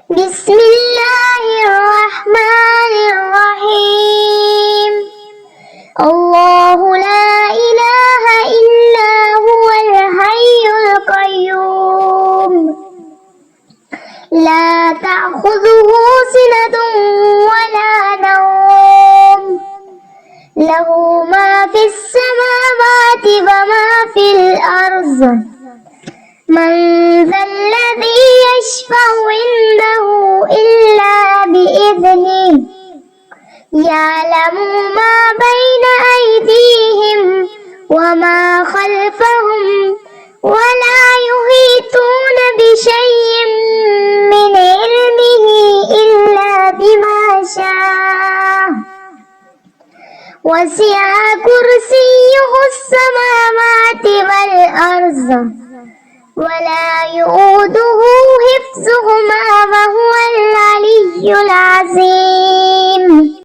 بسم الله الرحمن الرحيم. الله لا إله إلا هو الحي القيوم لا تأخذه سنة ولا نوم له ما في السماوات وما في الأرض من ذا الذي يشفع عنده إلا بإذنه يعلم ما بين أيديهم وما خلفهم ولا يحيطون بشيء من علمه إلا بما شاء وسع كرسيه السماوات والأرض ولا يؤوده حفظهما وهو العلي العظيم.